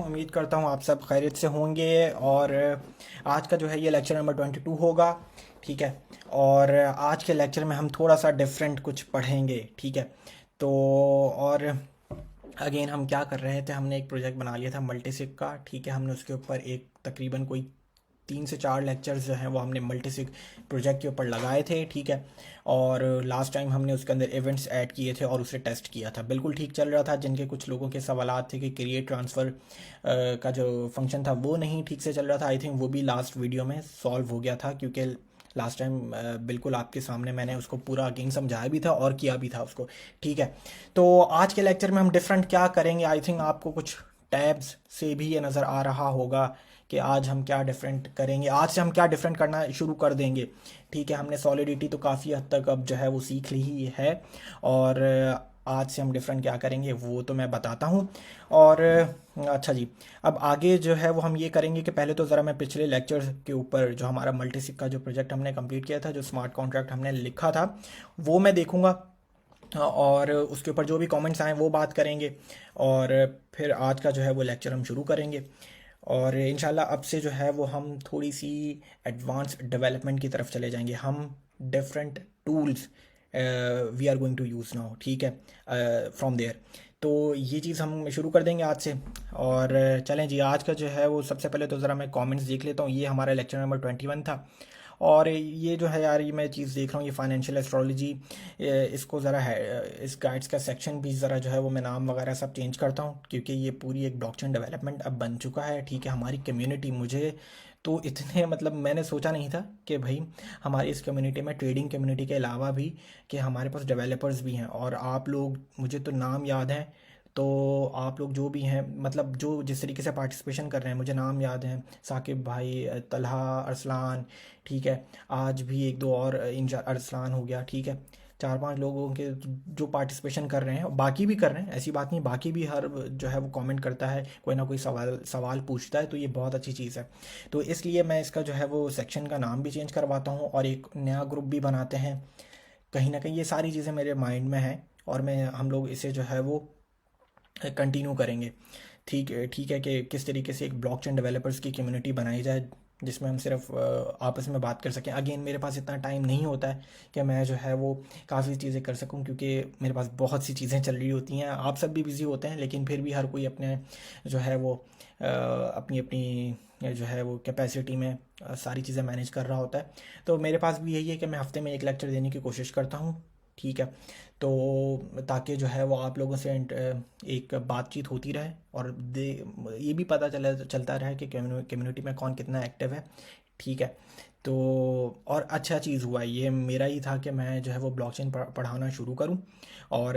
उम्मीद करता हूँ आप सब खैरियत से होंगे। और आज का जो है ये लेक्चर नंबर 22 होगा। ठीक है। और आज के लेक्चर में हम थोड़ा सा डिफरेंट कुछ पढ़ेंगे। ठीक है। तो और अगेन हम क्या कर रहे थे, हमने एक प्रोजेक्ट बना लिया था मल्टीसिक का। ठीक है। हमने उसके ऊपर एक तकरीबन कोई 3 से 4 लेक्चर्स जो हैं वो हमने मल्टीसिक प्रोजेक्ट के ऊपर लगाए थे। ठीक है। और लास्ट टाइम हमने उसके अंदर इवेंट्स ऐड किए थे और उसे टेस्ट किया था, बिल्कुल ठीक चल रहा था। जिनके कुछ लोगों के सवालात थे कि क्रिएट ट्रांसफ़र का जो फंक्शन था वो नहीं ठीक से चल रहा था, आई थिंक वो भी लास्ट वीडियो में सॉल्व हो गया था। क्योंकि लास्ट टाइम बिल्कुल आपके सामने मैंने उसको पूरा अगेन समझाया भी था और किया भी था उसको। ठीक है। तो आज के लेक्चर में हम डिफरेंट क्या करेंगे, आई थिंक आपको कुछ टैब्स से भी ये नज़र आ रहा होगा कि आज हम क्या डिफरेंट करेंगे, आज से हम क्या डिफरेंट करना शुरू कर देंगे। ठीक है। हमने सॉलिडिटी तो काफ़ी हद तक अब जो है वो सीख ली ही है। और आज से हम डिफरेंट क्या करेंगे वो तो मैं बताता हूँ। और अच्छा जी, अब आगे जो है वो हम ये करेंगे कि पहले तो ज़रा मैं पिछले लेक्चर के ऊपर जो हमारा मल्टीसिक का जो प्रोजेक्ट हमने कंप्लीट किया था, जो स्मार्ट कॉन्ट्रैक्ट हमने लिखा था, वो मैं देखूंगा। और उसके ऊपर जो भी कमेंट्स आए वो बात करेंगे। और फिर आज का जो है वो लेक्चर हम शुरू करेंगे। और इंशाल्लाह अब से जो है वो हम थोड़ी सी एडवांस डेवलपमेंट की तरफ चले जाएंगे। हम different tools we are going to use now. ठीक है। फ्रॉम देयर तो ये चीज़ हम शुरू कर देंगे आज से। और चलें जी, आज का जो है वो सबसे पहले तो ज़रा मैं कमेंट्स देख लेता हूँ। ये हमारा लेक्चर नंबर 21 था। और ये जो है यार, ये मैं चीज़ देख रहा हूँ, ये फाइनेंशियल एस्ट्रोलॉजी, इसको ज़रा है, इस गाइड्स का सेक्शन भी ज़रा जो है वो मैं नाम वगैरह सब चेंज करता हूँ, क्योंकि ये पूरी एक ब्लॉकचेन डेवलपमेंट अब बन चुका है। ठीक है। हमारी कम्युनिटी, मुझे तो इतने मतलब मैंने सोचा नहीं था कि भाई हमारी इस कम्युनिटी में, ट्रेडिंग कम्युनिटी के अलावा भी, कि हमारे पास डेवलपर्स भी हैं। और आप लोग, मुझे तो नाम याद हैं, तो आप लोग जो भी हैं, मतलब जो जिस तरीके से पार्टिसिपेशन कर रहे हैं, मुझे नाम याद हैं, साकिब भाई, तलहा, अरसलान। ठीक है। आज भी एक दो और अरसलान हो गया। ठीक है। 4-5 लोगों के जो पार्टिसिपेशन कर रहे हैं, और बाकी भी कर रहे हैं, ऐसी बात नहीं, बाकी भी हर जो है वो कमेंट करता है, कोई ना कोई सवाल सवाल पूछता है, तो ये बहुत अच्छी चीज़ है। तो इसलिए मैं इसका जो है वो सेक्शन का नाम भी चेंज करवाता हूँ और एक नया ग्रुप भी बनाते हैं। कहीं ना कहीं ये सारी चीज़ें मेरे माइंड में हैं, और मैं हम लोग इसे जो है वो कंटिन्यू करेंगे। ठीक है कि किस तरीके से एक ब्लॉकचेन डेवलपर्स की कम्युनिटी बनाई जाए, जिसमें हम सिर्फ आपस में बात कर सकें। अगेन मेरे पास इतना टाइम नहीं होता है कि मैं जो है वो काफ़ी चीज़ें कर सकूं, क्योंकि मेरे पास बहुत सी चीज़ें चल रही होती हैं। आप सब भी बिज़ी होते हैं, लेकिन फिर भी हर कोई अपने जो है वो अपनी अपनी जो है वो कैपेसिटी में सारी चीज़ें मैनेज कर रहा होता है। तो मेरे पास भी यही है कि मैं हफ्ते में एक लेक्चर देने की कोशिश करता हूँ। ठीक है। तो ताकि जो है वो आप लोगों से एक बातचीत होती रहे, और दे ये भी पता चलता रहे कि कम्युनिटी में कौन कितना एक्टिव है। ठीक है। तो और अच्छा चीज़ हुआ, ये मेरा ही था कि मैं जो है वो ब्लॉकचेन पढ़ाना शुरू करूं, और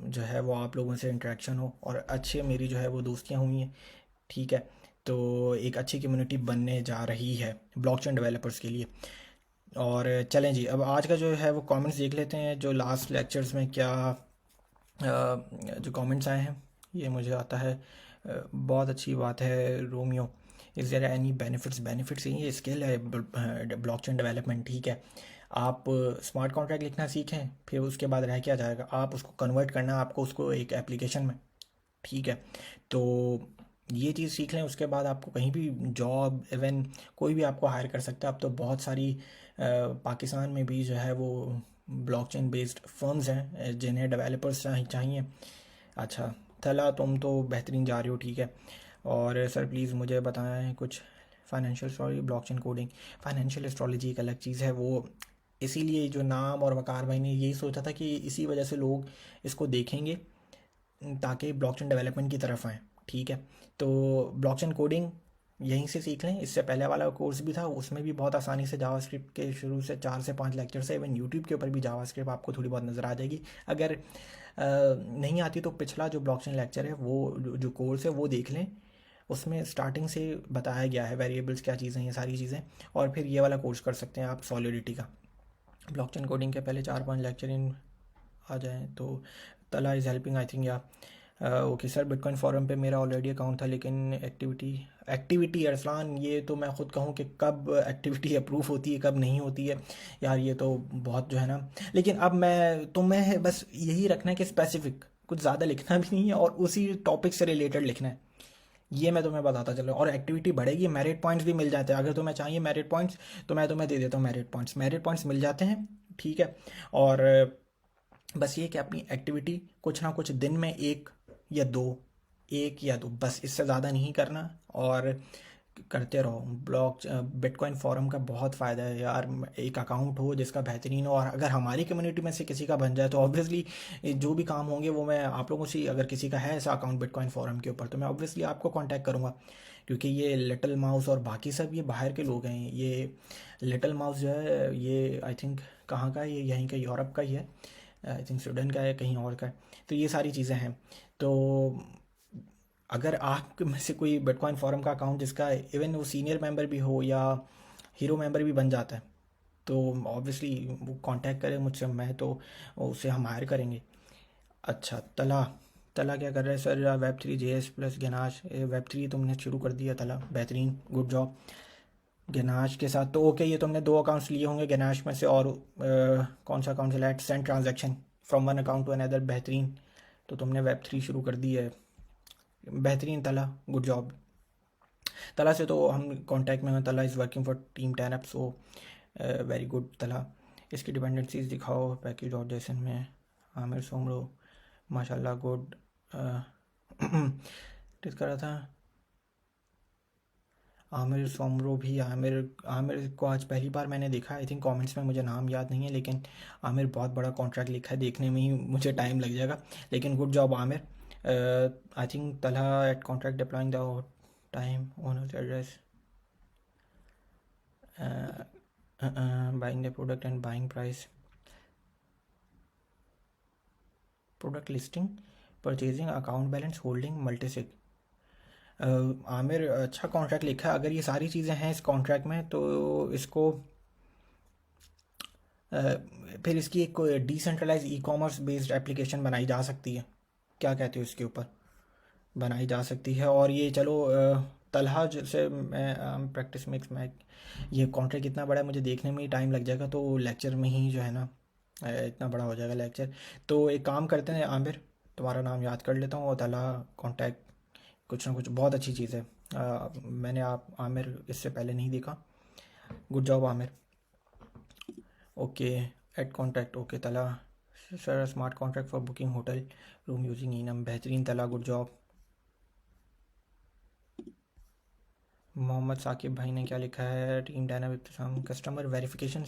जो है वो आप लोगों से इंटरेक्शन हो, और अच्छे मेरी जो है वो दोस्तियां हुई हैं। ठीक है। तो एक अच्छी कम्युनिटी बनने जा रही है ब्लॉकचेन डेवलपर्स के लिए। और चलें जी, अब आज का जो है वो कमेंट्स देख लेते हैं, जो लास्ट लेक्चर्स में क्या जो कमेंट्स आए हैं। ये मुझे आता है। बहुत अच्छी बात है Romeo. Is there any benefits? Benefits ये स्किल है ब्लॉकचेन डेवलपमेंट। ठीक है। आप स्मार्ट कॉन्ट्रैक्ट लिखना सीखें, फिर उसके बाद रह क्या जाएगा, आप उसको कन्वर्ट करना, आपको उसको एक एप्लीकेशन में। ठीक है। तो ये चीज़ सीख लें, उसके बाद आपको कहीं भी जॉब, इवन कोई भी आपको हायर कर सकता है। अब तो बहुत सारी पाकिस्तान में भी जो है वो ब्लॉकचेन बेस्ड फर्म्स हैं जिन्हें डेवलपर्स चाहिए। अच्छा, थला तुम तो बेहतरीन जा रहे हो। ठीक है। और सर प्लीज़ मुझे बताएं कुछ financial astrology, blockchain coding. Financial astrology एक अलग चीज़ है वो, इसीलिए जो नाम, और वकार भाई ने यही सोचा था कि इसी वजह से लोग इसको देखेंगे, ताकि ब्लॉकचेन डेवलपमेंट की तरफ आएँ। ठीक है। तो ब्लॉकचेन कोडिंग यहीं से सीख लें। इससे पहले वाला कोर्स भी था, उसमें भी बहुत आसानी से जावास्क्रिप्ट के शुरू से 4 से 5 लेक्चर से, इवन यूट्यूब के ऊपर भी जावास्क्रिप्ट आपको थोड़ी बहुत नज़र आ जाएगी। अगर नहीं आती तो पिछला जो ब्लॉकचेन लेक्चर है, वो जो कोर्स है वो देख लें। उसमें स्टार्टिंग से बताया गया है वेरिएबल्स क्या चीज़ें हैं, ये सारी चीज़ें। और फिर ये वाला कोर्स कर सकते हैं आप सॉलिडिटी का। ब्लॉकचेन कोडिंग के पहले 4-5 लेक्चर इन आ जाएँ तो। तला इज़ हेल्पिंग आई थिंक, या ओके सर, बिटकॉइन फोरम पे मेरा ऑलरेडी अकाउंट था, लेकिन एक्टिविटी एक्टिविटी अरसलान, ये तो मैं ख़ुद कहूँ कि कब एक्टिविटी अप्रूव होती है कब नहीं होती है यार, ये तो बहुत जो है ना। लेकिन अब मैं बस यही रखना है कि स्पेसिफिक कुछ ज़्यादा लिखना भी नहीं है, और उसी टॉपिक से रिलेटेड लिखना है। ये मैं तुम्हें बताता चलूँ। और एक्टिविटी बढ़ेगी, मेरिट पॉइंट्स भी मिल जाते हैं। अगर तुम्हें चाहिए मेरिट पॉइंट्स तो मैं तुम्हें दे देता हूँ मेरिट पॉइंट्स मिल जाते हैं, ठीक है। और बस ये कि अपनी एक्टिविटी कुछ ना कुछ दिन में या दो एक या दो, बस इससे ज़्यादा नहीं करना। और करते रहो। बिटकॉइन फोरम का बहुत फ़ायदा है यार। एक अकाउंट हो जिसका बेहतरीन हो, और अगर हमारी कम्युनिटी में से किसी का बन जाए तो ऑब्वियसली जो भी काम होंगे वो मैं आप लोगों से, अगर किसी का है ऐसा अकाउंट बिटकॉइन फोरम के ऊपर, तो मैं ऑब्वियसली आपको कांटेक्ट करूंगा। क्योंकि ये लिटिल माउस और बाकी सब ये बाहर के लोग हैं। ये लिटिल माउस जो है ये आई थिंक कहाँ का है, ये यहीं का यूरोप का ही है। आई थिंक स्वीडन का है, कहीं और का है। तो ये सारी चीज़ें हैं। तो अगर आप में से कोई बिटकॉइन फोरम का अकाउंट जिसका इवन वो सीनियर मेंबर भी हो या हीरो मेंबर भी बन जाता है, तो ऑब्वियसली वो कांटेक्ट करे मुझसे, मैं तो उसे हम हायर करेंगे। अच्छा, तला तला क्या कर रहा है sir? Web3 JS plus ganache, Web3 तुमने शुरू कर दिया तला, बेहतरीन, गुड जॉब। गनाश के साथ तो ओके, ये तुमने दो अकाउंट्स लिए होंगे गनाश में से, और कौन सा account select, send transaction from one account to another, बेहतरीन। तो तुमने Web3 शुरू कर दी है, बेहतरीन तला, गुड जॉब। तला से तो हम कांटेक्ट में हैं। तला is working for team 10 up, so very good तला। इसकी डिपेंडेंसीज दिखाओ पैकेज और जेसन में। आमिर सोमरो, माशाल्लाह, गुड। किस कर रहा था? आमिर सोमरो भी, आमिर आमिर को आज पहली बार मैंने देखा। आई थिंक कमेंट्स में मुझे नाम याद नहीं है, लेकिन आमिर बहुत बड़ा कॉन्ट्रैक्ट लिखा है, देखने में ही मुझे टाइम लग जाएगा, लेकिन good job Aamir. I think Talha at contract deploying the time owners address, buying the product and buying price, product listing, purchasing, account balance, holding, multisig. Aamir अच्छा कॉन्ट्रैक्ट लिखा है। अगर ये सारी चीज़ें हैं इस कॉन्ट्रैक्ट में तो इसको अ, फिर इसकी एक decentralise e commerce based application बनाई जा सकती है। क्या कहते हो इसके ऊपर? बनाई जा सकती है। और ये चलो तलहा से मैं प्रैक्टिस मिक्स में, ये कॉन्ट्रैक्ट इतना बड़ा है, मुझे देखने में ही टाइम लग जाएगा, तो लेक्चर में ही जो है ना इतना बड़ा हो जाएगा लेक्चर। तो एक काम करते हैं आमिर, तुम्हारा नाम याद कर लेता हूँ, और तलहा कॉन्टैक्ट कुछ ना कुछ बहुत अच्छी चीज़ है। मैंने आप आमिर इससे पहले नहीं देखा। Good job Aamir. Okay, add contact, okay Talha. Sir smart contract for booking hotel room using enum, बेहतरीन तला, गुड जॉब। मोहम्मद साकिब भाई ने क्या लिखा है? Team dynamic customer verification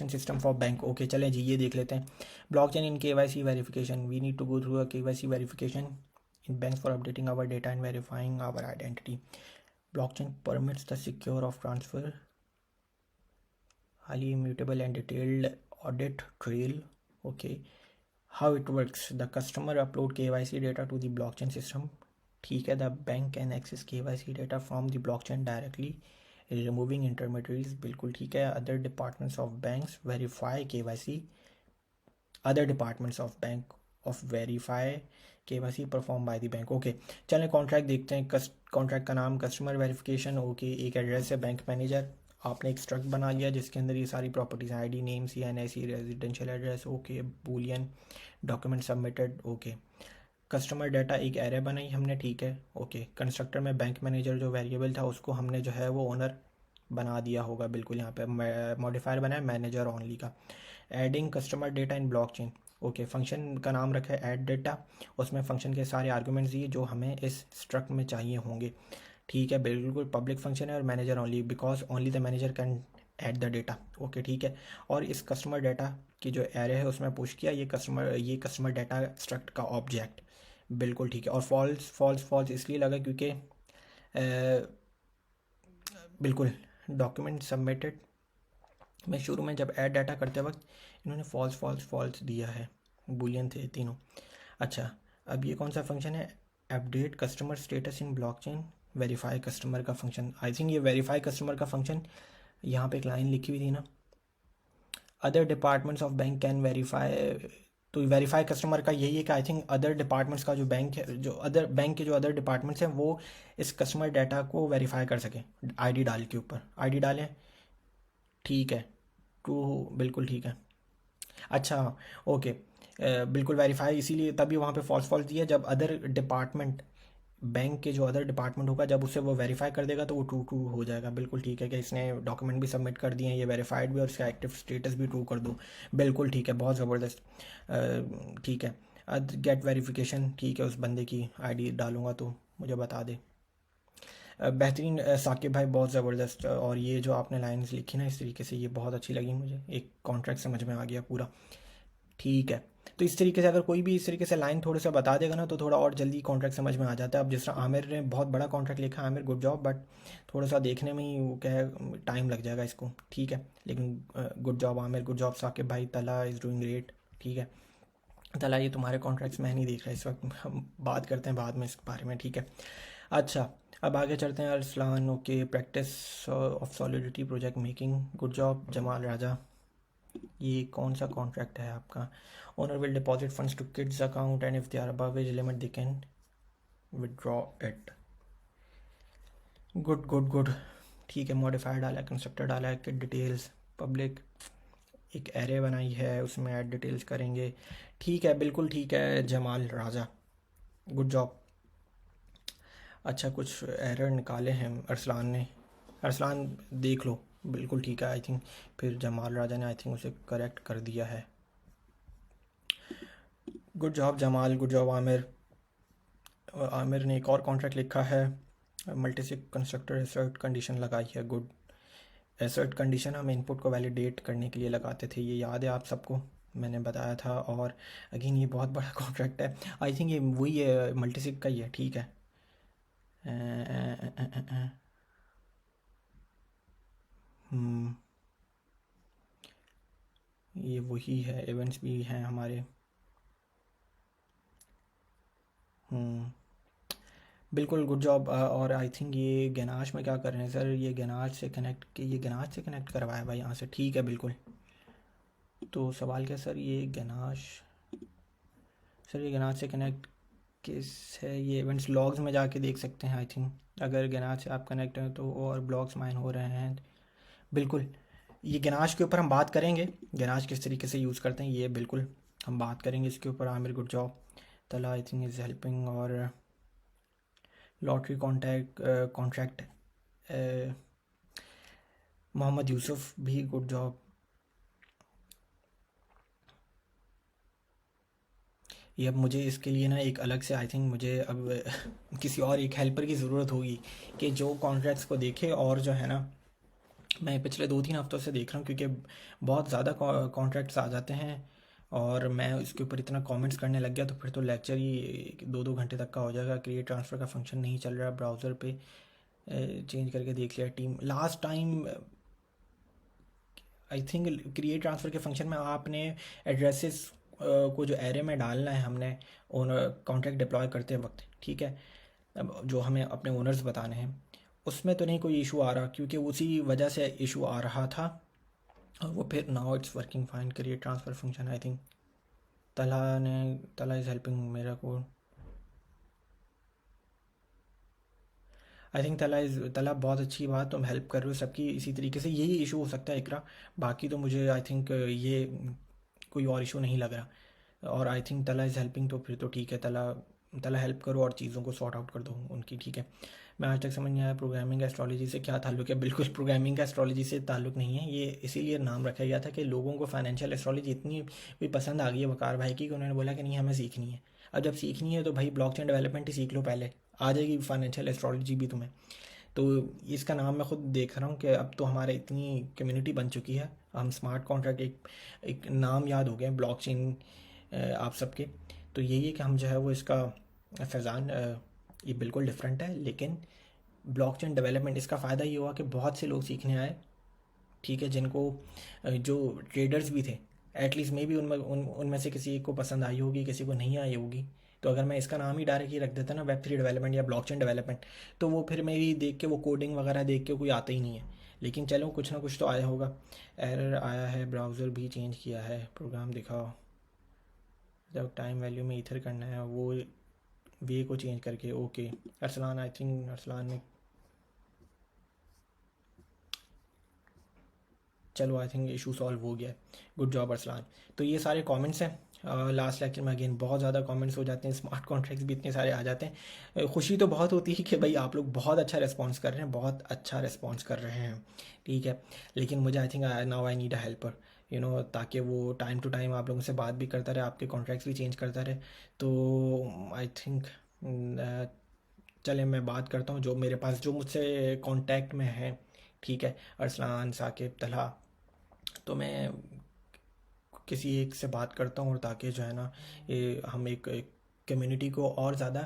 system for bank, okay चलें जी, ये देख लेते हैं। Blockchain in KYC verification, we need to go through a KYC verification in banks for updating our data and verifying our identity. Blockchain permits the secure of transfer, highly immutable and detailed audit trail. Okay, how it works? The customer upload KYC data to the blockchain system. ठीक है, the bank can access KYC data from the blockchain directly, removing intermediaries. बिल्कुल ठीक है। Other departments of banks verify KYC. Other departments of bank of verify KYC perform by the bank, okay. चलें contract देखते हैं। Contract का नाम customer verification, okay. एक address है बैंक मैनेजर, आपने एक स्ट्रक्ट बना लिया जिसके अंदर ये सारी प्रॉपर्टीज हैं, ID name, CNIC, residential address, okay. Boolean document submitted, okay. Customer data एक एरे बनाई हमने, ठीक है, ओके। कंस्ट्रक्टर में बैंक मैनेजर जो वेरिएबल था उसको हमने जो है वो ओनर बना दिया होगा, बिल्कुल। यहाँ पे मॉडिफायर बनाया मैनेजर ओनली का। एडिंग कस्टमर डेटा इन ब्लॉकचेन, ओके। फंक्शन का नाम रखा है ऐड डेटा, उसमें फंक्शन के सारे आर्गुमेंट्स दिए जो हमें इस स्ट्रक्ट में चाहिए होंगे, ठीक है। बिल्कुल पब्लिक फंक्शन है और manager only, because only the manager can add the data, okay ठीक है। और इस कस्टमर डाटा की जो एरे है उसमें पुश किया ये कस्टमर डाटा स्ट्रक्ट का ऑब्जेक्ट, बिल्कुल ठीक है। और फॉल्स फॉल्स फॉल्स इसलिए लगा क्योंकि बिल्कुल डॉक्यूमेंट सबमिटेड में शुरू में जब ऐड डाटा करते वक्त इन्होंने फॉल्स फॉल्स फॉल्स दिया है, बुलियन थे तीनों। अच्छा, अब ये कौन सा फंक्शन है? Update customer status in blockchain, verify customer का फंक्शन। आई थिंक ये वेरीफाई कस्टमर का फंक्शन, यहाँ पे एक लाइन लिखी हुई थी ना, other departments of bank can verify. तो वेरीफाई कस्टमर का यही है कि आई थिंक अदर डिपार्टमेंट्स का जो बैंक है, जो अदर बैंक के जो अदर डिपार्टमेंट्स हैं वो इस कस्टमर डाटा को वेरीफाई कर सकें। ID डाल के ऊपर ID डालें, ठीक है। ट्रू, बिल्कुल ठीक है। अच्छा, ओके। बिल्कुल वेरीफाई, इसीलिए तभी वहाँ पे फॉल्स फॉल्स दिया जब अदर डिपार्टमेंट बैंक के जो अदर डिपार्टमेंट होगा जब उसे वो वेरीफाई कर देगा तो वो ट्रू ट्रू हो जाएगा। बिल्कुल ठीक है कि इसने डॉक्यूमेंट भी सबमिट कर दिए हैं, ये वेरीफाइड भी, और इसका एक्टिव स्टेटस भी ट्रू कर दो। बिल्कुल ठीक है, बहुत ज़बरदस्त। ठीक है, गेट वेरिफिकेशन, ठीक है, उस बंदे की आईडी डालूंगा तो मुझे बता दे। बेहतरीन साकिब भाई, बहुत ज़बरदस्त। और ये जो आपने लाइंस लिखी ना इस तरीके से, ये बहुत अच्छी लगी मुझे, एक कॉन्ट्रैक्ट समझ में आ गया पूरा। ठीक है, तो इस तरीके से अगर कोई भी इस तरीके से लाइन थोड़ा सा बता देगा ना तो थोड़ा और जल्दी कॉन्ट्रैक्ट समझ में आ जाता है। अब जिस तरह आमिर ने बहुत बड़ा कॉन्ट्रैक्ट लिखा है, आमिर गुड जॉब, बट थोड़ा सा देखने में ही वो क्या है, टाइम लग जाएगा इसको। ठीक है, लेकिन good job Aamir, good job Saqib भाई, तला इज़ डूइंग ग्रेट। ठीक है तला, ये तुम्हारे कॉन्ट्रैक्ट्स मैं नहीं देख रहा इस वक्त, हम बात करते हैं बाद में इस बारे में। ठीक है, अच्छा, अब आगे चलते हैं। Arsalan, okay, practice of solidity project making, good job Jamal Raja. ये कौन सा कॉन्ट्रैक्ट है आपका? Owner will deposit funds to kids account and if they are above age limit they can withdraw it. Good good good. ठीक है, मॉडिफायर डाला है, constructor डाला है, किड डिटेल्स पब्लिक, एक एरे बनाई है उसमें ऐड डिटेल्स करेंगे। ठीक है, बिल्कुल ठीक है जमाल राजा, गुड जॉब। अच्छा, कुछ एरर निकाले हैं अरसलान ने, अरसलान देख लो, बिल्कुल ठीक है आई थिंक। फिर जमाल राजा ने आई थिंक उसे करेक्ट कर दिया है। Good job Jamal, good job Aamir. Aamir ने एक और कॉन्ट्रैक्ट लिखा है, मल्टीसिक कंस्ट्रक्टर एसर्ट कंडीशन लगाई है, गुड। एसर्ट कंडीशन हम इनपुट को वैलिडेट करने के लिए लगाते थे, ये याद है आप सबको, मैंने बताया था। और अगेन ये बहुत बड़ा कॉन्ट्रैक्ट है, आई थिंक ये वही है, मल्टीसिक का ही है। ठीक है, हम्म, ये वही है, इवेंट्स भी हैं हमारे। हम्म, बिल्कुल गुड जॉब। और आई थिंक ये गनाश में क्या कर रहे हैं सर, ये गनाश से कनेक्ट, ये गनाश से कनेक्ट करवाया भाई यहाँ से। ठीक है बिल्कुल। तो सवाल क्या सर, ये गनाश, सर ये गनाश से कनेक्ट किस है? ये इवेंट्स लॉग्स में जाके देख सकते हैं आई थिंक, अगर गनाश से आप कनेक्ट हैं तो, और ब्लॉग्स माइन हो रहे हैं। बिल्कुल, ये गनाश के ऊपर हम बात करेंगे, गनाश किस तरीके से यूज़ करते हैं ये बिल्कुल हम बात करेंगे इसके ऊपर। Aamir good job, Talha I think is helping, और lottery contact contract Mohammad Yusuf भी गुड जॉब। ये अब मुझे इसके लिए ना एक अलग से आई थिंक मुझे अब किसी और एक हेल्पर की ज़रूरत होगी कि जो कॉन्ट्रैक्ट्स को देखे। और जो है ना, मैं पिछले 2-3 हफ्तों से देख रहा हूँ क्योंकि बहुत ज़्यादा कॉन्ट्रैक्ट्स आ जाते हैं और मैं उसके ऊपर इतना कमेंट्स करने लग गया तो फिर तो लेक्चर ही 2-2 घंटे तक का हो जाएगा। क्रिएट ट्रांसफ़र का फंक्शन नहीं चल रहा ब्राउज़र पे, चेंज करके देख लिया team last time. I think create transfer के फंक्शन में आपने एड्रेसेस को जो एरे में डालना है हमने ओनर कॉन्ट्रैक्ट डिप्लॉय करते वक्त, ठीक है, अब जो हमें अपने ओनर्स बताने हैं उसमें तो नहीं कोई इशू आ रहा क्योंकि उसी वजह से इशू आ रहा था। और वो फिर now it's working fine create transfer function I think. तला ने, तला इज़ हेल्पिंग मेरा को, आई थिंक तला इज़, तला बहुत अच्छी बात, तुम हेल्प कर रहे हो सबकी इसी तरीके से, यही इशू हो सकता है इकरा। बाकी तो मुझे आई थिंक ये कोई और इशू नहीं लग रहा। और आई थिंक तला इज़ हेल्पिंग तो फिर तो ठीक है, तला तला हेल्प करो और चीज़ों को सॉर्ट आउट कर दो उनकी। ठीक है, मैं आज तक समझ नहीं आया प्रोग्रामिंग एस्ट्रोलॉजी से क्या ताल्लुक है। बिल्कुल प्रोग्रामिंग का एस्ट्रोलॉजी से ताल्लुक नहीं है, ये इसीलिए नाम रखा गया था कि लोगों को फाइनेंशियल एस्ट्रोलॉजी इतनी भी पसंद आ गई है वकार भाई की कि उन्होंने बोला कि नहीं हमें सीखनी है। अब जब सीखनी है तो भाई ब्लॉकचेन डेवलपमेंट ही सीख लो पहले, आ जाएगी फाइनेंशियल एस्ट्रोलॉजी भी तुम्हें। तो इसका नाम मैं खुद देख रहा हूँ कि अब तो हमारे इतनी कम्युनिटी बन चुकी है, हम स्मार्ट कॉन्ट्रैक्ट एक एक नाम याद हो गए ब्लॉकचेन आप सबके। तो यही है कि हम जो है वो इसका फैज़ान, ये बिल्कुल डिफरेंट है लेकिन ब्लॉकचेन डेवलपमेंट इसका फ़ायदा ये हुआ कि बहुत से लोग सीखने आए, ठीक है, जिनको जो ट्रेडर्स भी थे एटलीस्ट मे भी उनमें से किसी एक को पसंद आई होगी, किसी को नहीं आई होगी। तो अगर मैं इसका नाम ही डायरेक्ट ही रख देता ना वेब 3 डेवलपमेंट या ब्लॉकचेन डेवलपमेंट, तो वो फिर मेरी देख के वो कोडिंग वगैरह देख के कोई आता ही नहीं है। लेकिन चलो कुछ ना कुछ तो आया होगा। एरर आया है, ब्राउज़र भी चेंज किया है, प्रोग्राम दिखाओ, जब टाइम वैल्यू में इधर करना है वो वे को चेंज करके। Okay Arsalan, I think Arsalan ने, चलो आई थिंक इशू सॉल्व हो गया है, गुड जॉब अरसलान। तो ये सारे कमेंट्स हैं लास्ट लेक्चर में अगेन बहुत ज़्यादा कमेंट्स हो जाते हैं, स्मार्ट कॉन्ट्रैक्ट्स भी इतने सारे आ जाते हैं। खुशी तो बहुत होती है कि भाई आप लोग बहुत अच्छा रिस्पॉन्स कर रहे हैं, बहुत अच्छा रिस्पॉन्स कर रहे हैं, ठीक है। लेकिन मुझे I think now I need a helper, ताकि वो टाइम टू टाइम आप लोगों से बात भी करता रहे, आपके कॉन्ट्रैक्ट्स भी चेंज करता रहे। तो आई थिंक चले मैं बात करता हूँ जो मेरे पास, जो मुझसे कांटेक्ट में है, ठीक है, अरसलान, साकिब, तलहा। तो मैं किसी एक से बात करता हूँ, और ताकि जो है ना ये हम एक कम्युनिटी को और ज़्यादा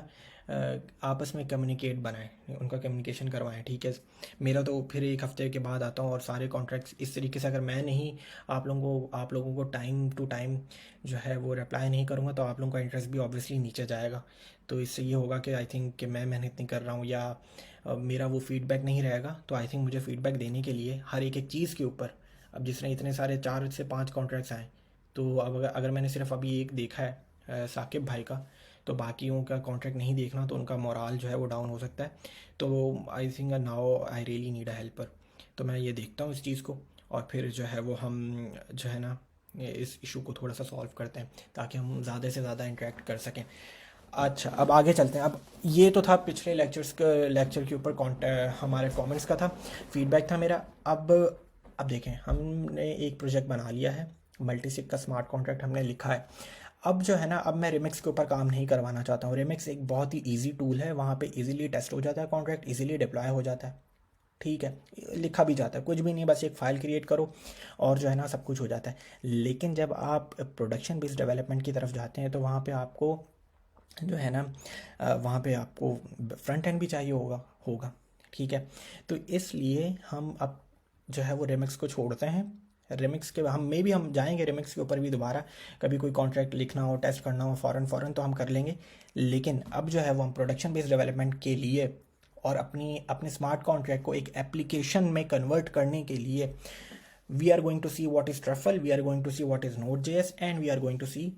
आपस में कम्युनिकेट बनाएं, उनका कम्युनिकेशन करवाएं, ठीक है। मेरा तो फिर एक हफ्ते के बाद आता हूँ, और सारे कॉन्ट्रैक्ट्स इस तरीके से अगर मैं नहीं आप लोगों को टाइम टू टाइम जो है वो रिप्लाई नहीं करूँगा, तो आप लोगों का इंटरेस्ट भी ऑब्वियसली नीचे जाएगा। तो इससे ये होगा कि आई थिंक कि मैं मेहनत नहीं कर रहा हूँ, या मेरा वो फीडबैक नहीं रहेगा। तो आई थिंक मुझे फीडबैक देने के लिए हर एक एक चीज़ के ऊपर, अब जिसने इतने सारे 4 से 5 कॉन्ट्रैक्ट्स आए, तो अब अगर मैंने सिर्फ अभी एक देखा है साकिब भाई का, तो बाकियों का कॉन्ट्रैक्ट नहीं देखना, तो उनका मोराल जो है वो डाउन हो सकता है। तो I think now I really need a helper. तो मैं ये देखता हूँ इस चीज़ को, और फिर जो है वो हम जो है ना इस इशू को थोड़ा सा सॉल्व करते हैं, ताकि हम ज़्यादा से ज़्यादा इंटरेक्ट कर सकें। अच्छा, अब आगे चलते हैं। अब ये तो था पिछले लेक्चर के ऊपर हमारे कमेंट्स का था, फीडबैक था मेरा। अब देखें, हमने एक प्रोजेक्ट बना लिया है, मल्टीसिग का स्मार्ट कॉन्ट्रैक्ट हमने लिखा है। अब जो है ना, अब मैं रिमिक्स के ऊपर काम नहीं करवाना चाहता हूँ। रिमिक्स एक बहुत ही इजी टूल है, वहाँ पे इजीली टेस्ट हो जाता है कॉन्ट्रैक्ट, इजीली डिप्लॉय हो जाता है, ठीक है। लिखा भी जाता है, कुछ भी नहीं, बस एक फ़ाइल क्रिएट करो और जो है ना सब कुछ हो जाता है। लेकिन जब आप प्रोडक्शन बेस्ड डेवलपमेंट की तरफ जाते हैं, तो वहाँ पे आपको जो है ना वहाँ पे आपको फ्रंट एंड भी चाहिए होगा होगा ठीक है। तो इसलिए हम अब जो है वो रिमिक्स को छोड़ते हैं। रिमिक्स के हम जाएंगे रिमिक्स के ऊपर भी दोबारा, कभी कोई कॉन्ट्रैक्ट लिखना हो, टेस्ट करना हो फ़ौरन फ़ौरन, तो हम कर लेंगे। लेकिन अब जो है वो हम प्रोडक्शन बेस्ड डेवलपमेंट के लिए और अपने स्मार्ट कॉन्ट्रैक्ट को एक एप्लीकेशन में कन्वर्ट करने के लिए, we are going to see what is Truffle, we are going to see what is Node JS, and we are going to see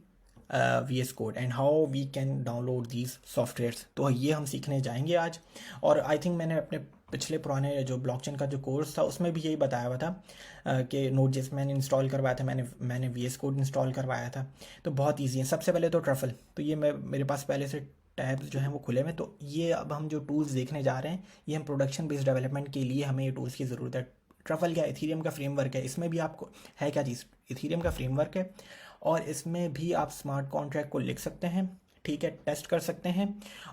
VS Code and how we can download these softwares. तो ये हम सीखने जाएंगे आज। और I think मैंने अपने पिछले पुराने जो ब्लॉकचेन का जो कोर्स था उसमें भी यही बताया हुआ था कि नोड जेएस मैंने इंस्टॉल करवाया था, मैंने VS कोड इंस्टॉल करवाया था। तो बहुत ईजी है। सबसे पहले तो ट्रफल, तो ये मेरे पास पहले से टैब्स जो हैं वो खुले में। तो ये अब हम जो टूल्स देखने जा रहे हैं, ये हम प्रोडक्शन बेस्ड डेवलपमेंट के लिए हमें ये टूल्स की ज़रूरत है। ट्रफल क्या, इथीरियम का फ्रेमवर्क है। इसमें भी आपको है क्या चीज़, इथीरियम का फ्रेमवर्क है, और इसमें भी आप स्मार्ट कॉन्ट्रैक्ट को लिख सकते हैं, ठीक है, टेस्ट कर सकते हैं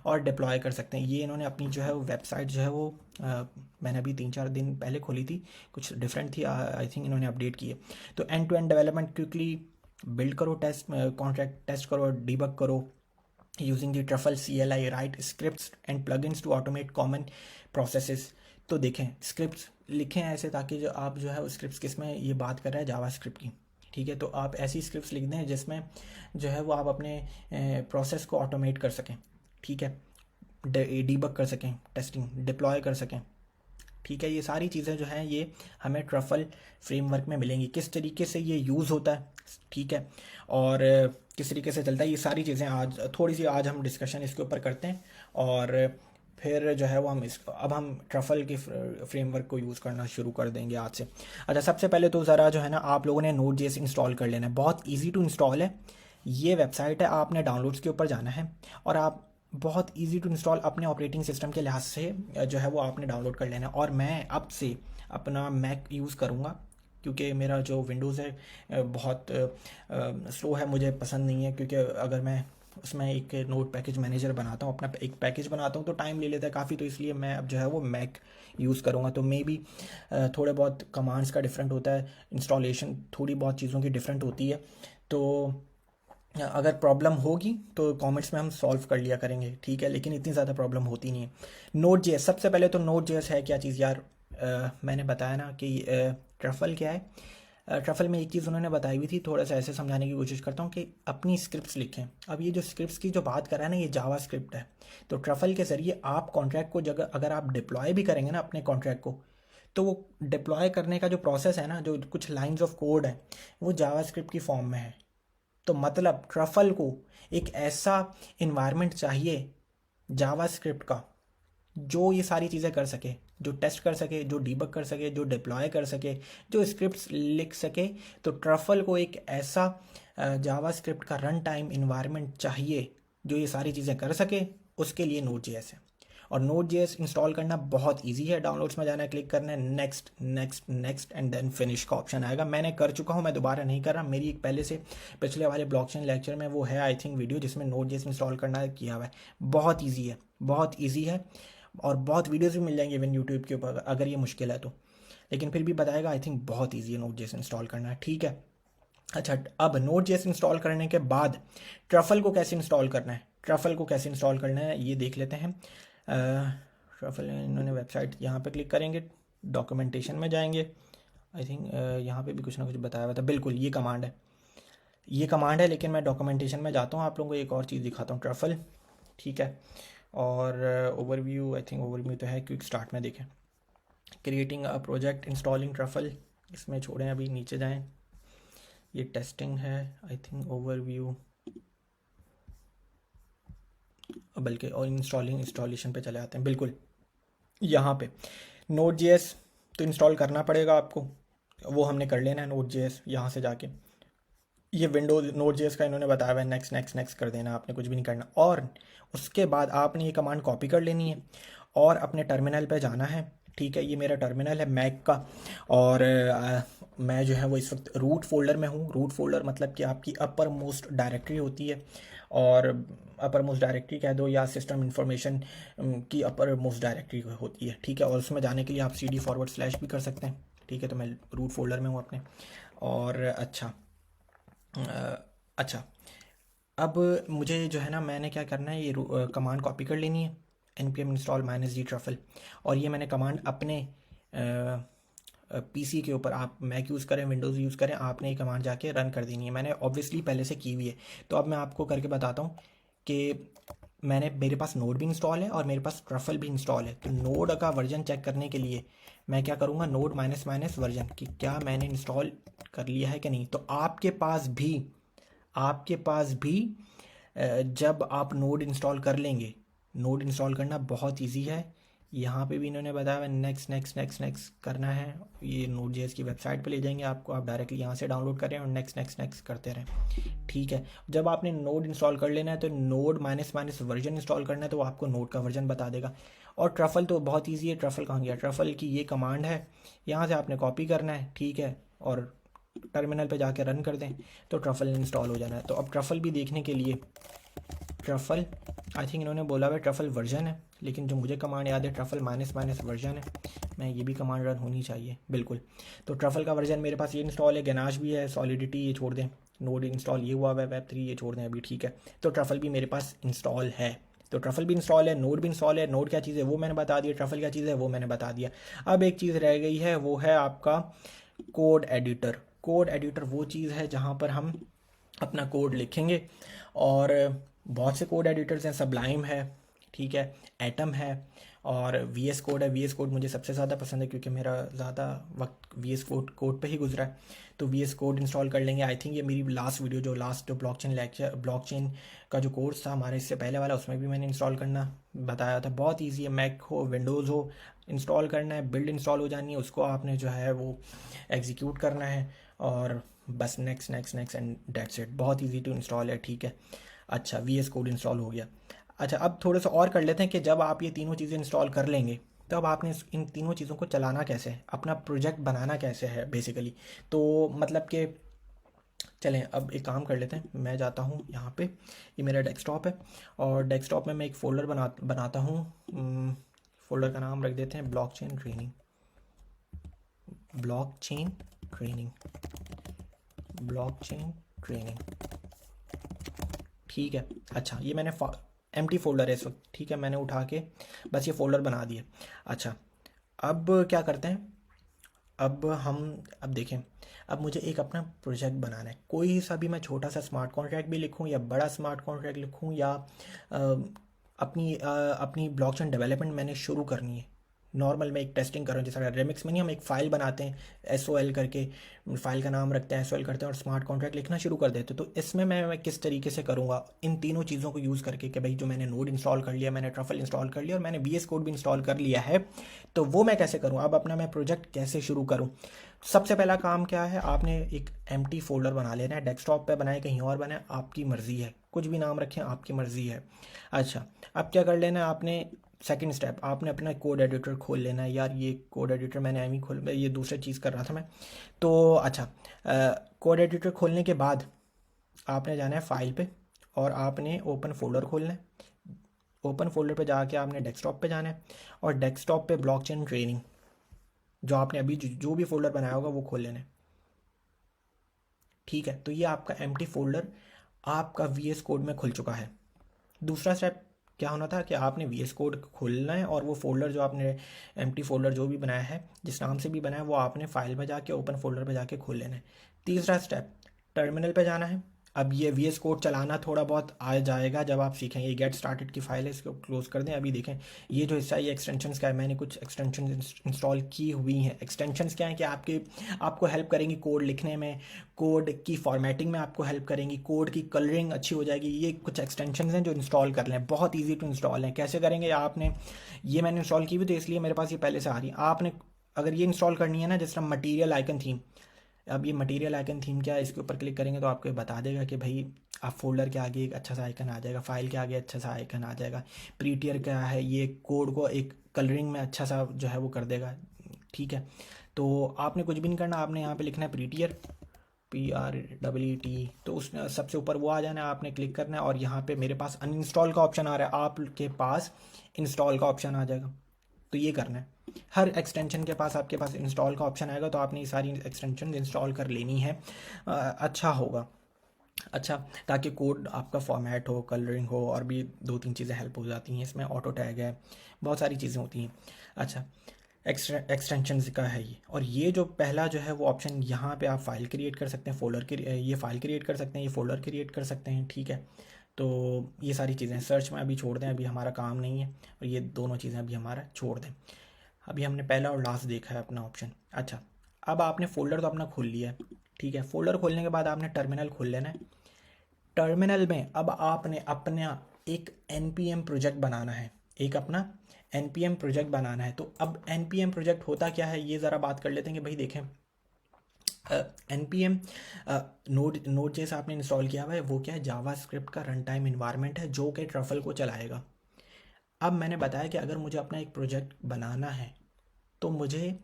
और डिप्लॉय कर सकते हैं। ये इन्होंने अपनी जो है वो वेबसाइट जो है वो मैंने अभी 3-4 दिन पहले खोली थी, कुछ डिफरेंट थी, आई थिंक इन्होंने अपडेट की है। तो end to end development quickly build करो, टेस्ट कॉन्ट्रैक्ट टेस्ट करो, डीबग करो using the Truffle CLI, write scripts and plugins to automate common processes. तो देखें, स्क्रिप्ट्स लिखें ऐसे ताकि जो आप जो है स्क्रिप्ट्स किस में ये बात कर रहे हैं, जावा स्क्रिप्ट की, ठीक है। तो आप ऐसी स्क्रिप्ट्स लिख दें जिसमें जो है वो आप अपने प्रोसेस को ऑटोमेट कर सकें, ठीक है, डीबग कर सकें, टेस्टिंग डिप्लॉय कर सकें, ठीक है। ये सारी चीज़ें जो हैं ये हमें ट्रफल फ्रेमवर्क में मिलेंगी। किस तरीके से ये यूज़ होता है, ठीक है, और किस तरीके से चलता है, ये सारी चीज़ें आज हम डिस्कशन इसके ऊपर करते हैं। और फिर जो है वो अब हम ट्रफल के फ्रेमवर्क को यूज़ करना शुरू कर देंगे आज से। अच्छा, सबसे पहले तो ज़रा जो है ना आप लोगों ने नोड जेएस इंस्टॉल कर लेना है। बहुत ईजी टू इंस्टॉल है, ये वेबसाइट है, आपने डाउनलोड्स के ऊपर जाना है, और आप बहुत इजी टू इंस्टॉल अपने ऑपरेटिंग सिस्टम के लिहाज से जो है वो आपने डाउनलोड कर लेना है। और मैं अब से अपना मैक यूज़ करूँगा, क्योंकि मेरा जो विंडोज़ है बहुत स्लो है, मुझे पसंद नहीं है, क्योंकि अगर मैं उसमें एक नोट पैकेज मैनेजर बनाता हूँ, अपना एक पैकेज बनाता हूँ, तो टाइम ले लेता है काफ़ी। तो इसलिए मैं अब जो है वो मैक यूज़ करूँगा। तो मे बी थोड़े बहुत कमांड्स का डिफरेंट होता है, इंस्टॉलेशन थोड़ी बहुत चीज़ों की डिफरेंट होती है। तो अगर प्रॉब्लम होगी तो कमेंट्स में हम सॉल्व कर लिया करेंगे, ठीक है, लेकिन इतनी ज़्यादा प्रॉब्लम होती नहीं है। नोड जेएस, सबसे पहले तो नोड जेएस है क्या चीज़ यार, मैंने बताया ना कि ट्रफल क्या है। ट्रफल में एक चीज़ उन्होंने बताई हुई थी, थोड़ा सा ऐसे समझाने की कोशिश करता हूँ कि अपनी स्क्रिप्ट्स लिखें। अब ये जो स्क्रिप्ट्स की जो बात कर रहा है ना, ये जावा स्क्रिप्ट है। तो ट्रफल के ज़रिए आप कॉन्ट्रैक्ट को जगह अगर आप डिप्लॉय भी करेंगे ना अपने कॉन्ट्रैक्ट को, तो वो डिप्लॉय करने का जो प्रोसेस है ना, जो कुछ लाइंस ऑफ कोड है, वो जावा स्क्रिप्ट की फॉर्म में है। तो मतलब ट्रफल को एक ऐसा इन्वायरमेंट चाहिए जावा स्क्रिप्ट का, जो ये सारी चीज़ें कर सके, जो टेस्ट कर सके, जो डीबग कर सके, जो डिप्लॉय कर सके, जो स्क्रिप्ट्स लिख सके। तो ट्रफल को एक ऐसा जावास्क्रिप्ट का रन टाइम इन्वायरमेंट चाहिए जो ये सारी चीज़ें कर सके, उसके लिए नोड जेएस है। और नोड जेएस इंस्टॉल करना बहुत इजी है। डाउनलोड्स में जाना है, क्लिक करना है, next next next and then finish का ऑप्शन आएगा। मैंने कर चुका हूँ, मैं दोबारा नहीं कर रहा। मेरी एक पहले से पिछले वाले ब्लॉकचेन लेक्चर में वो है आई थिंक वीडियो, जिसमें नोड जेएस इंस्टॉल करना किया हुआ है। बहुत ईजी है, बहुत ईजी है। और बहुत वीडियोज़ भी मिल जाएंगे इवन यूट्यूब के ऊपर अगर ये मुश्किल है तो, लेकिन फिर भी बताएगा। आई थिंक बहुत ईजी है नोड जेएस इंस्टॉल करना, ठीक है। अच्छा, अब नोड जेएस इंस्टॉल करने के बाद ट्रफल को कैसे इंस्टॉल करना है, ट्रफल को कैसे इंस्टॉल करना है ये देख लेते हैं। ट्रफल इन्होंने वेबसाइट, यहाँ पे क्लिक करेंगे, डॉक्यूमेंटेशन में जाएंगे। आई थिंक यहाँ पे भी कुछ ना कुछ बताया हुआ था। बिल्कुल ये कमांड है, ये कमांड है, लेकिन मैं डॉक्यूमेंटेशन में जाता हूँ, आप लोगों को एक और चीज़ दिखाता हूँ। ट्रफल, ठीक है। और ओवरव्यू, आई थिंक ओवरव्यू तो है, क्विक स्टार्ट में देखें। Creating a project, installing truffle, इसमें छोड़ें, अभी नीचे जाएं। ये टेस्टिंग है आई थिंक, ओवरव्यू, बल्कि और इंस्टॉलेशन पे चले आते हैं। बिल्कुल यहाँ पे नोड जेएस तो इंस्टॉल करना पड़ेगा आपको, वो हमने कर लेना है। नोड जेएस यहाँ से जाके ये विंडोज नोड जेएस का इन्होंने बताया हुआ है, नेक्स्ट नेक्स्ट नेक्स्ट कर देना, आपने कुछ भी नहीं करना। और उसके बाद आपने ये कमांड कॉपी कर लेनी है और अपने टर्मिनल पे जाना है, ठीक है। ये मेरा टर्मिनल है मैक का, और मैं जो है वो इस वक्त रूट फोल्डर में हूँ। रूट फोल्डर मतलब कि आपकी अपर मोस्ट डायरेक्टरी होती है, और अपर मोस्ट डायरेक्टरी कह दो या सिस्टम इंफॉर्मेशन की अपर मोस्ट डायरेक्टरी होती है, ठीक है। और उसमें जाने के लिए आप cd// भी कर सकते हैं, ठीक है। तो मैं रूट फोल्डर में हूँ अपने। और अच्छा, अब मुझे जो है ना, मैंने क्या करना है, ये कमांड कॉपी कर लेनी है, npm install -g truffle। और ये मैंने कमांड अपने पीसी के ऊपर, आप मैक यूज़ करें विंडोज़ यूज़ करें, आपने ये कमांड जाके रन कर देनी है। मैंने ऑब्वियसली पहले से की हुई है, तो अब मैं आपको करके बताता हूँ कि मेरे पास नोड भी इंस्टॉल है और मेरे पास ट्रफल भी इंस्टॉल है। तो नोड का वर्जन चेक करने के लिए मैं क्या करूँगा, नोड -- वर्जन कि क्या मैंने इंस्टॉल कर लिया है कि नहीं। तो आपके पास भी जब आप नोड इंस्टॉल कर लेंगे, नोड इंस्टॉल करना बहुत इजी है। यहाँ पे भी इन्होंने बताया नेक्स्ट नेक्स्ट नेक्स्ट नेक्स्ट करना है। ये नोड जेएस की वेबसाइट पे ले जाएंगे आपको, आप डायरेक्टली यहाँ से डाउनलोड करें और नेक्स्ट नेक्स्ट नेक्स्ट करते रहें, ठीक है। जब आपने नोड इंस्टॉल कर लेना है तो नोड -- वर्जन इंस्टॉल करना है, तो वो आपको नोड का वर्जन बता देगा। और ट्रफल तो बहुत ईजी है। ट्रफल कहाँ गया, ट्रफल की ये कमांड है, यहाँ से आपने कॉपी करना है, ठीक है, और टर्मिनल पे जाके रन कर दें तो ट्रफल इंस्टॉल हो जाना है। तो अब ट्रफल भी देखने के लिए, ट्रफल आई थिंक इन्होंने बोला हुआ ट्रफल वर्जन है, लेकिन जो मुझे कमांड याद है ट्रफल -- वर्जन है। मैं ये भी कमांड रन होनी चाहिए, बिल्कुल। तो ट्रफल का वर्जन मेरे पास ये इंस्टॉल है, गनाश भी है, सॉलिडिटी ये छोड़ दें, नोड इंस्टॉल ये हुआ है, वेब3 ये छोड़ दें अभी, ठीक है। तो ट्रफल भी मेरे पास इंस्टॉल है। तो ट्रफल भी इंस्टॉल है, नोड भी इंस्टॉल है। नोड क्या चीज़ है वो मैंने बता दिया, ट्रफल क्या चीज़ है वो मैंने बता दिया। अब एक चीज़ रह गई है, वो है आपका कोड एडिटर। कोड एडिटर वो चीज़ है जहाँ पर हम अपना कोड लिखेंगे, और बहुत से कोड एडिटर्स हैं, सबलाइम है, ठीक है, एटम है, और VS कोड है। VS कोड मुझे सबसे ज़्यादा पसंद है क्योंकि मेरा ज़्यादा वक्त VS कोड पे ही गुजरा है। तो VS कोड इंस्टॉल कर लेंगे। आई थिंक ये मेरी लास्ट वीडियो जो ब्लॉकचेन का जो कोर्स था हमारे इससे पहले वाला, उसमें भी मैंने इंस्टॉल करना बताया था। बहुत ईजी है, मैक हो विंडोज़ हो, इंस्टॉल करना है, बिल्ड इंस्टॉल हो जानी है, उसको आपने जो है वो एग्जीक्यूट करना है, और बस next next next and that's it. बहुत ईजी टू इंस्टॉल है, ठीक है। अच्छा, VS कोड इंस्टॉल हो गया। अच्छा, अब थोड़ा सा और कर लेते हैं कि जब आप ये तीनों चीज़ें इंस्टॉल कर लेंगे तब आपने इन तीनों चीज़ों को चलाना कैसे है, अपना प्रोजेक्ट बनाना कैसे है बेसिकली। तो मतलब कि चलें अब एक काम कर लेते हैं, मैं जाता हूँ यहाँ पे, ये मेरा डेस्कटॉप है, और डेस्कटॉप में मैं एक फ़ोल्डर बनाता हूँ। फ़ोल्डर का नाम रख देते हैं blockchain training, blockchain training, blockchain training, ठीक है। अच्छा, ये मैंने एम्प्टी फोल्डर है इस वक्त, ठीक है, मैंने उठा के बस ये फ़ोल्डर बना दिया। अच्छा, अब क्या करते हैं, अब देखें, अब मुझे एक अपना प्रोजेक्ट बनाना है, कोई सा भी। मैं छोटा सा स्मार्ट कॉन्ट्रैक्ट भी लिखूं या बड़ा स्मार्ट कॉन्ट्रैक्ट लिखूं, या अपनी ब्लॉकचेन डेवलपमेंट मैंने शुरू करनी है, नॉर्मल मैं एक टेस्टिंग कर रहा हूँ, जैसा रेमिक्स में नहीं हम एक फ़ाइल बनाते हैं SOL करके, फाइल का नाम रखते हैं, SOL करते हैं और स्मार्ट कॉन्ट्रैक्ट लिखना शुरू कर देते हैं। तो इसमें मैं किस तरीके से करूँगा इन तीनों चीज़ों को यूज़ करके कि भाई जो मैंने नोड इंस्टॉल कर लिया, मैंने ट्रफल इंस्टॉल कर लिया और मैंने VS कोड भी इंस्टॉल कर लिया है, तो वो मैं कैसे करूँ, अब अपना मैं प्रोजेक्ट कैसे शुरू करूँ। सबसे पहला काम क्या है, आपने एक एम्प्टी फोल्डर बना लेना है, डेस्कटॉप पे बनाए कहीं और बनाए आपकी मर्ज़ी है, कुछ भी नाम रखें आपकी मर्ज़ी है। अच्छा, अब क्या कर लेना है आपने, सेकंड स्टेप, आपने अपना कोड एडिटर खोल लेना है। यार ये कोड एडिटर मैंने एम ही खोल, ये दूसरी चीज़ कर रहा था मैं। तो अच्छा, कोड एडिटर खोलने के बाद आपने जाना है फाइल पे और आपने ओपन फोल्डर खोलना है। ओपन फोल्डर पे जाके आपने डेस्कटॉप पे जाना है और डेस्कटॉप पे ब्लॉकचेन ट्रेनिंग, जो आपने अभी जो भी फोल्डर बनाया होगा वो खोल लेना है। ठीक है, तो ये आपका एम्प्टी फोल्डर आपका VS कोड में खुल चुका है। दूसरा स्टेप क्या होना था कि आपने VS कोड खोलना है और वो फोल्डर जो आपने एम्प्टी फोल्डर जो भी बनाया है, जिस नाम से भी बनाया है, वो आपने फाइल में जाके ओपन फोल्डर पे जाके खोल लेना है। तीसरा स्टेप, टर्मिनल पे जाना है। अब ये VS कोड चलाना थोड़ा बहुत आ जाएगा जब आप सीखेंगे। ये गेट स्टार्टेड की फाइल है, इसको क्लोज कर दें। अभी देखें ये जो हिस्सा है ये एक्सटेंशंस का है, मैंने कुछ एक्सटेंशन इंस्टॉल की हुई हैं। एक्सटेंशंस क्या है कि आपको हेल्प करेंगी कोड लिखने में, कोड की फॉर्मेटिंग में आपको हेल्प करेंगी, कोड की कलरिंग अच्छी हो जाएगी। ये कुछ एक्सटेंशंस हैं जो इंस्टॉल कर लें, बहुत ईजी टू इंस्टॉल है। कैसे करेंगे, आपने ये मैंने इंस्टॉल की हुई तो इसलिए मेरे पास ये पहले से आ रही है। आपने अगर ये इंस्टॉल करनी है ना, जिस तरह मटीरियल आइकन थीम, अब ये मटेरियल आइकन थीम क्या है, इसके ऊपर क्लिक करेंगे तो आपको ये बता देगा कि भाई आप फोल्डर के आगे एक अच्छा सा आइकन आ जाएगा, फाइल के आगे अच्छा सा आइकन आ जाएगा। प्रीटियर क्या है, ये कोड को एक कलरिंग में अच्छा सा जो है वो कर देगा। ठीक है, तो आपने कुछ भी नहीं करना, आपने यहाँ पे लिखना है प्रीटियर, PREET, तो उस सबसे ऊपर वो आ जाना है, आपने क्लिक करना है और यहाँ पे मेरे पास अनइंस्टॉल का ऑप्शन आ रहा है, आपके पास इंस्टॉल का ऑप्शन आ जाएगा। तो ये करना है, हर एक्सटेंशन के पास आपके पास इंस्टॉल का ऑप्शन आएगा, तो आपने ये सारी एक्सटेंशन इंस्टॉल कर लेनी है। अच्छा होगा, अच्छा, ताकि कोड आपका फॉर्मेट हो, कलरिंग हो, और भी दो तीन चीज़ें हेल्प हो जाती हैं इसमें, ऑटो टैग है, बहुत सारी चीज़ें होती हैं। अच्छा, एक्सटेंशन का है ये। और ये जो पहला जो है वो ऑप्शन, यहाँ पे आप फाइल क्रिएट कर सकते हैं, फोल्डर की ये फाइल क्रिएट कर सकते हैं, ये फोल्डर क्रिएट कर सकते हैं। ठीक है, तो ये सारी चीज़ें सर्च में अभी छोड़ दें, अभी हमारा काम नहीं है, और ये दोनों चीज़ें अभी हमारा छोड़ दें। अभी हमने पहला और लास्ट देखा है अपना ऑप्शन। अच्छा, अब आपने फोल्डर तो अपना खोल लिया है। ठीक है, फोल्डर खोलने के बाद आपने टर्मिनल खोल लेना है। टर्मिनल में अब आपने अपना एक NPM प्रोजेक्ट बनाना है, एक अपना NPM प्रोजेक्ट बनाना है। तो अब NPM प्रोजेक्ट होता क्या है, ये ज़रा बात कर लेते हैं कि भाई देखें, NPM नोड जैसा आपने इंस्टॉल किया हुआ है, वो क्या है, जावा स्क्रिप्ट का रन टाइम इन्वायरमेंट है जो कि ट्रफल को चलाएगा। अब मैंने बताया कि अगर मुझे अपना एक प्रोजेक्ट बनाना है तो मुझे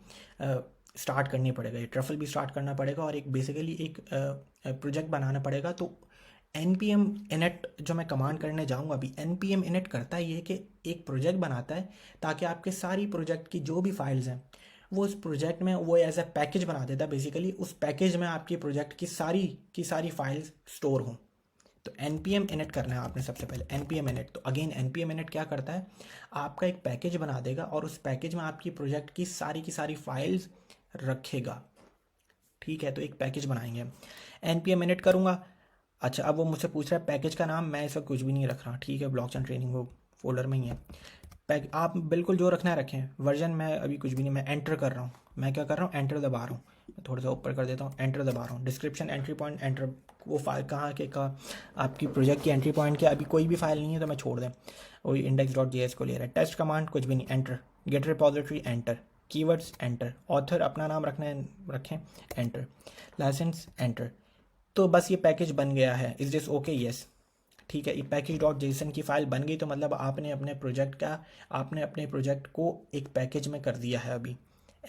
स्टार्ट करनी पड़ेगा, ये ट्रफल भी स्टार्ट करना पड़ेगा और एक बेसिकली एक प्रोजेक्ट बनाना पड़ेगा। तो npm init जो मैं कमांड करने जाऊंगा अभी, npm init करता है ये कि एक प्रोजेक्ट बनाता है ताकि आपके सारी प्रोजेक्ट की जो भी फाइल्स हैं वो उस प्रोजेक्ट में वो एज ए पैकेज बना देता है। बेसिकली उस पैकेज में आपकी प्रोजेक्ट की सारी फाइल्स स्टोर हों। तो npm init करना है आपने सबसे पहले, npm init। तो अगेन npm init क्या करता है, आपका एक पैकेज बना देगा और उस पैकेज में आपकी प्रोजेक्ट की सारी फाइल्स रखेगा। ठीक है, तो एक पैकेज बनाएंगे हम, npm init करूँगा। अच्छा, अब वो मुझसे पूछ रहा है पैकेज का नाम, मैं इसका कुछ भी नहीं रख रहा। ठीक है, ब्लॉकचेन ट्रेनिंग वो फोल्डर में ही है। आप बिल्कुल जो रखना है रखें। वर्जन मैं अभी कुछ भी नहीं, मैं एंटर कर रहा हूँ, मैं क्या कर रहा हूँ, एंटर दबा रहा हूँ। मैं थोड़ा सा ऊपर कर देता हूँ, एंटर दबा रहा हूँ। Description, entry point, enter. वो फाइल कहाँ के का आपकी प्रोजेक्ट की एंट्री पॉइंट क्या, अभी कोई भी फाइल नहीं है तो मैं छोड़ दें, वही index.js को ले रहा है। टेस्ट कमांड कुछ भी नहीं, enter. Git repository, enter. Keywords, enter. Author अपना नाम रखना है, रखें, एंटर। Licence, enter. तो बस ये पैकेज बन गया है। Is this okay? यस। ठीक है, ये पैकेज डॉट जेसन की फाइल बन गई, तो मतलब आपने अपने प्रोजेक्ट को एक पैकेज में कर दिया है। अभी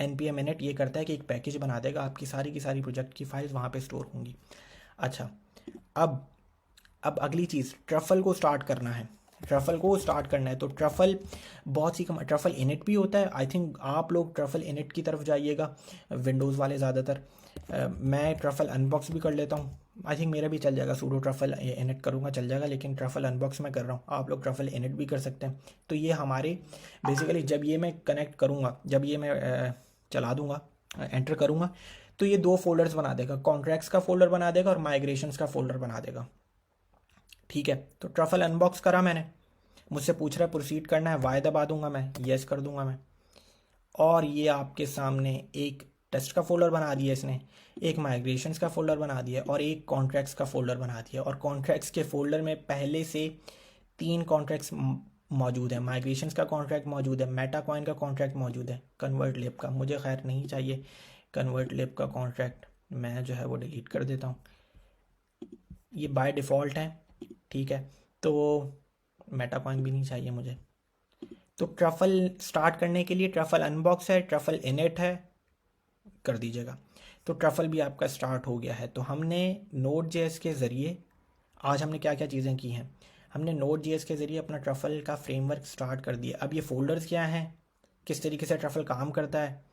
npm init ये करता है कि एक पैकेज बना देगा, आपकी की सारी प्रोजेक्ट की फाइल्स वहाँ पे स्टोर होंगी। अच्छा, अब अब अगली चीज़, ट्रफल को स्टार्ट करना है। ट्रफल को स्टार्ट करना है तो ट्रफल बहुत सी ट्रफल इनिट भी होता है। आई थिंक आप लोग ट्रफल इनिट की तरफ जाइएगा, विंडोज़ वाले ज़्यादातर। मैं ट्रफल अनबॉक्स भी कर लेता हूँ, आई थिंक मेरा भी चल जाएगा। सूडो ट्रफल इनिट करूँगा चल जाएगा, लेकिन ट्रफल अनबॉक्स मैं कर रहा हूँ, आप लोग ट्रफल इनिट भी कर सकते हैं। तो ये हमारे बेसिकली जब ये मैं कनेक्ट करूँगा, जब ये मैं चला दूँगा, एंटर करूँगा, तो ये दो फोल्डर्स बना देगा, कॉन्ट्रैक्ट्स का फोल्डर बना देगा और माइग्रेशंस का फोल्डर बना देगा। ठीक है, तो ट्रफल अनबॉक्स करा मैंने, मुझसे पूछ रहा है प्रोसीड करना है, वाई दबा दूंगा मैं, येस कर दूंगा मैं। और ये आपके सामने एक टेस्ट का फोल्डर बना दिया इसने, एक माइग्रेशंस का फोल्डर बना दिया और एक कॉन्ट्रैक्ट्स का फोल्डर बना दिया। और कॉन्ट्रैक्ट्स के फोल्डर में पहले से 3 कॉन्ट्रैक्ट्स मौजूद है। माइग्रेशंस का कॉन्ट्रैक्ट मौजूद है, मेटा कॉइन का कॉन्ट्रैक्ट मौजूद है, कन्वर्ट लिब का मुझे खैर नहीं चाहिए। कन्वर्ट लिब का कॉन्ट्रैक्ट मैं जो है वो डिलीट कर देता हूँ, ये बाय डिफ़ॉल्ट है, ठीक है। तो मेटा कॉइन भी नहीं चाहिए मुझे। तो ट्रफल स्टार्ट करने के लिए ट्रफल अनबॉक्स है, ट्रफल इनिट है, कर दीजिएगा। तो ट्रफल भी आपका स्टार्ट हो गया है। तो हमने नोड जेएस के ज़रिए आज हमने क्या क्या चीज़ें की हैं। हमने नोड जेएस के ज़रिए अपना ट्रफल का फ्रेमवर्क स्टार्ट कर दिया। अब ये फोल्डर्स क्या हैं, किस तरीके से ट्रफल काम करता है,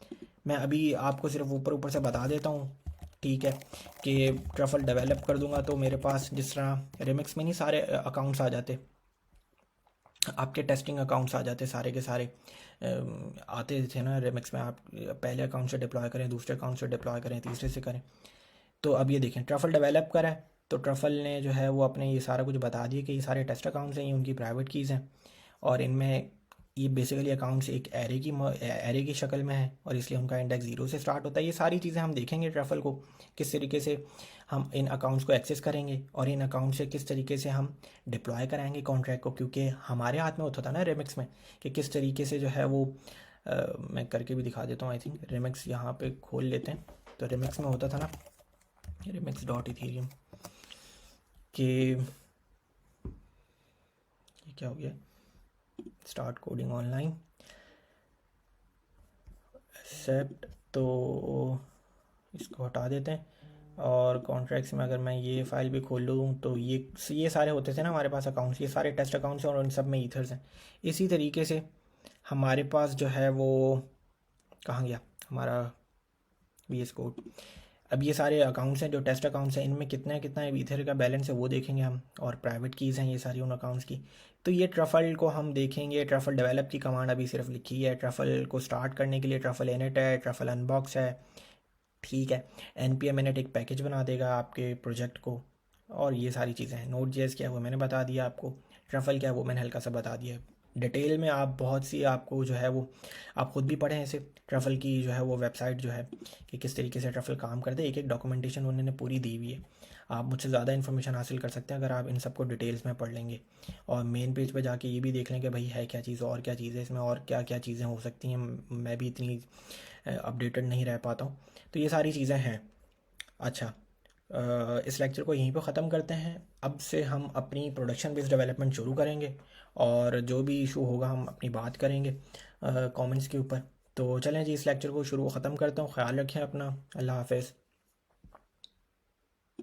मैं अभी आपको सिर्फ ऊपर ऊपर से बता देता हूँ, ठीक है। कि ट्रफल डेवलप कर दूंगा तो मेरे पास जिस तरह रिमिक्स में नहीं सारे अकाउंट्स आ जाते, आपके टेस्टिंग अकाउंट्स आ जाते सारे के सारे, आते थे ना रिमिक्स में, आप पहले अकाउंट से डिप्लॉय करें, दूसरे अकाउंट से डिप्लॉय करें, तीसरे से करें। तो अब ये देखें ट्रफल डेवलप करा है, तो ट्रफल ने जो है वो अपने ये सारा कुछ बता दिया कि ये सारे टेस्ट अकाउंट्स हैं, ये उनकी प्राइवेट कीज़ हैं और इनमें ये बेसिकली अकाउंट्स एक एरे की शक्ल में है और इसलिए उनका इंडेक्स 0 से स्टार्ट होता है। ये सारी चीज़ें हम देखेंगे ट्रफल को किस तरीके से हम इन अकाउंट्स को एक्सेस करेंगे और इन अकाउंट से किस तरीके से हम डिप्लॉय कराएंगे कॉन्ट्रैक्ट को, क्योंकि हमारे हाथ में होता था ना रिमिक्स में कि किस तरीके से जो है वो मैं करके भी दिखा देता हूँ। आई थिंक रिमिक्स यहाँ पे खोल लेते हैं। तो रिमिक्स में होता था ना रिमिक्स डॉट इथीरियम कि ये क्या हो गया, स्टार्ट कोडिंग ऑनलाइन एक्सेप्ट, तो इसको हटा देते हैं। और कॉन्ट्रैक्ट्स में अगर मैं ये फ़ाइल भी खोल लूँ तो ये सारे होते थे ना हमारे पास अकाउंट्स, ये सारे टेस्ट अकाउंट्स हैं और उन सब में ईथर्स हैं। इसी तरीके से हमारे पास जो है वो कहाँ गया हमारा VS कोड। अब ये सारे अकाउंट्स हैं जो टेस्ट अकाउंट्स हैं, इनमें कितना कितना ईथर का बैलेंस है वो देखेंगे हम, और प्राइवेट कीज़ हैं ये सारी उन अकाउंट्स की। तो ये ट्रफल को हम देखेंगे। ट्रफल डेवलप की कमांड अभी सिर्फ लिखी है, ट्रफल को स्टार्ट करने के लिए ट्रफल इनिट है, ट्रफल अनबॉक्स है, ठीक है। npm init एक पैकेज बना देगा आपके प्रोजेक्ट को, और ये सारी चीज़ें हैं। नोड जेएस क्या है वो मैंने बता दिया आपको, ट्रफल क्या है वो मैंने हल्का सा बता दिया। डिटेल में आप बहुत सी आपको जो है वो आप खुद भी पढ़ें ऐसे ट्रफल की जो है वो वेबसाइट जो है कि किस तरीके से ट्रफल काम करते हैं, एक एक डॉक्यूमेंटेशन उन्होंने पूरी दी हुई है। आप मुझसे ज़्यादा इन्फॉर्मेशन हासिल कर सकते हैं अगर आप इन सबको डिटेल्स में पढ़ लेंगे और मेन पेज पे जाके ये भी देख लें कि भाई है क्या चीज़ और क्या चीज़ है इसमें और क्या क्या चीज़ें हो सकती हैं। मैं भी इतनी अपडेटेड नहीं रह पाता हूँ। तो ये सारी चीज़ें हैं। अच्छा, इस लेक्चर को यहीं पर ख़त्म करते हैं। अब से हम अपनी प्रोडक्शन बेस्ड डेवलपमेंट शुरू करेंगे और जो भी इशू होगा हम अपनी बात करेंगे कमेंट्स के ऊपर। तो चलें जी, इस लेक्चर को ख़त्म करता हूँ। ख्याल रखें अपना। अल्लाह हाफ़िज़।